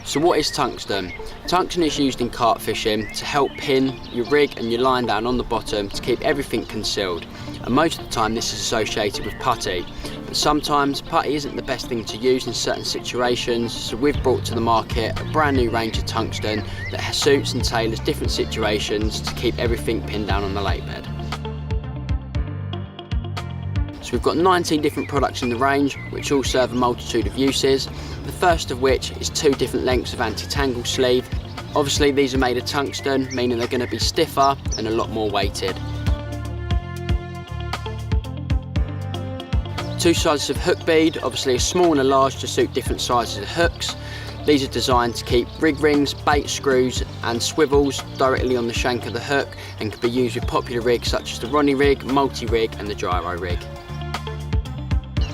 So what is tungsten? Tungsten is used in carp fishing to help pin your rig and your line down on the bottom to keep everything concealed. And most of the time this is associated with putty. But sometimes putty isn't the best thing to use in certain situations, so we've brought to the market a brand new range of tungsten that suits and tailors different situations to keep everything pinned down on the lake bed. So we've got 19 different products in the range which all serve a multitude of uses. The first of which is 2 different lengths of anti-tangle sleeve. Obviously these are made of tungsten, meaning they're going to be stiffer and a lot more weighted. 2 sizes of hook bead, obviously a small and a large to suit different sizes of hooks. These are designed to keep rig rings, bait screws and swivels directly on the shank of the hook and can be used with popular rigs such as the Ronnie rig, multi-rig and the gyro rig.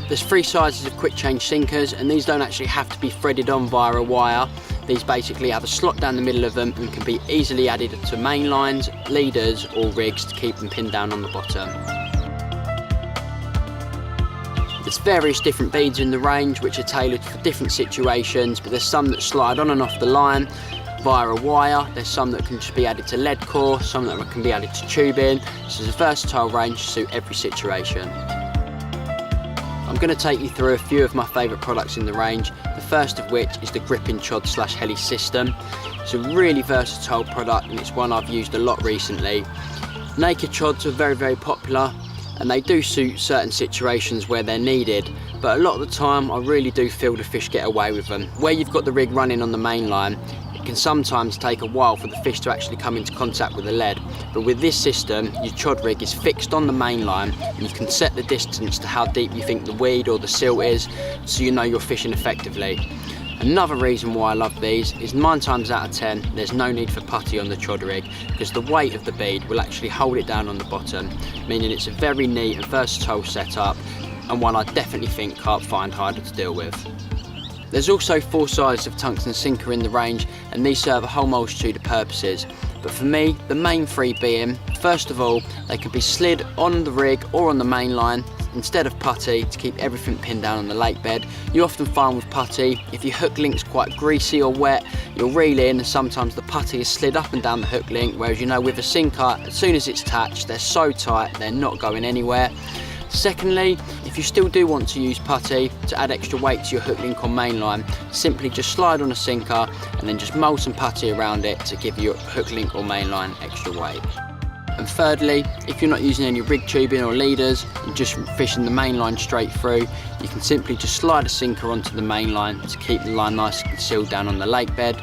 There's 3 sizes of quick change sinkers, and these don't actually have to be threaded on via a wire. These basically have a slot down the middle of them and can be easily added to main lines, leaders or rigs to keep them pinned down on the bottom. There's various different beads in the range which are tailored for different situations, but there's some that slide on and off the line via a wire. There's some that can just be added to lead core, some that can be added to tubing. So it's a versatile range to suit every situation. I'm going to take you through a few of my favourite products in the range, the first of which is the gripping chod / heli system. It's a really versatile product and it's one I've used a lot recently. Naked chods are very popular and they do suit certain situations where they're needed, but a lot of the time I really do feel the fish get away with them. Where you've got the rig running on the main line, it can sometimes take a while for the fish to actually come into contact with the lead, but with this system your chod rig is fixed on the main line and you can set the distance to how deep you think the weed or the silt is, so you know you're fishing effectively. Another reason why I love these is 9 times out of 10 there's no need for putty on the chod rig because the weight of the bead will actually hold it down on the bottom, meaning it's a very neat and versatile setup and one I definitely think carp find harder to deal with. There's also 4 sizes of tungsten sinker in the range and these serve a whole multitude of purposes. But for me, the main 3 being, first of all, they can be slid on the rig or on the main line instead of putty to keep everything pinned down on the lake bed. You often find with putty, if your hook link's quite greasy or wet, you'll reel in and sometimes the putty is slid up and down the hook link, whereas you know with a sinker, as soon as it's attached, they're so tight, they're not going anywhere. Secondly, if you still do want to use putty to add extra weight to your hook link on mainline, simply just slide on a sinker and then just mould some putty around it to give your hook link or mainline extra weight. And thirdly, if you're not using any rig tubing or leaders and just fishing the main line straight through, you can simply just slide a sinker onto the main line to keep the line nice and concealed down on the lake bed.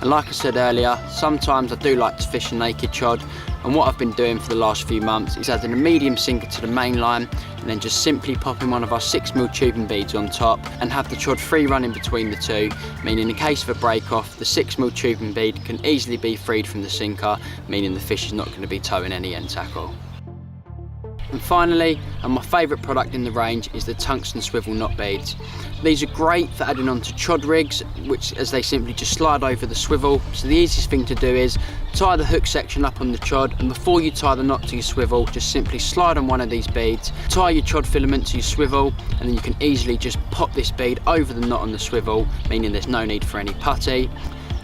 And like I said earlier, sometimes I do like to fish a naked chod, and what I've been doing for the last few months is adding a medium sinker to the main line and then just simply popping one of our 6mm tubing beads on top and have the chod free running between the two, meaning in case of a break off, the 6mm tubing bead can easily be freed from the sinker, meaning the fish is not going to be towing any end tackle. And finally, and my favourite product in the range, is the tungsten swivel knot beads. These are great for adding onto chod rigs, which as they simply just slide over the swivel. So the easiest thing to do is tie the hook section up on the chod, and before you tie the knot to your swivel, just simply slide on one of these beads, tie your chod filament to your swivel, and then you can easily just pop this bead over the knot on the swivel, meaning there's no need for any putty.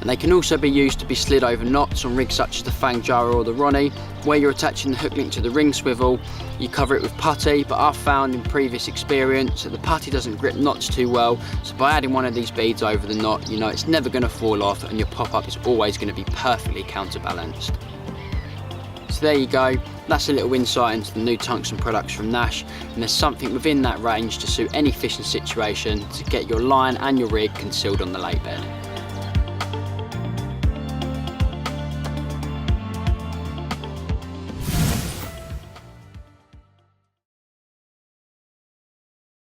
And they can also be used to be slid over knots on rigs such as the Fang Gyro or the Ronnie. Where you're attaching the hook link to the ring swivel, you cover it with putty, but I've found in previous experience that the putty doesn't grip knots too well, so by adding one of these beads over the knot, you know it's never going to fall off and your pop-up is always going to be perfectly counterbalanced. So there you go, that's a little insight into the new tungsten products from Nash, and there's something within that range to suit any fishing situation to get your line and your rig concealed on the lake bed.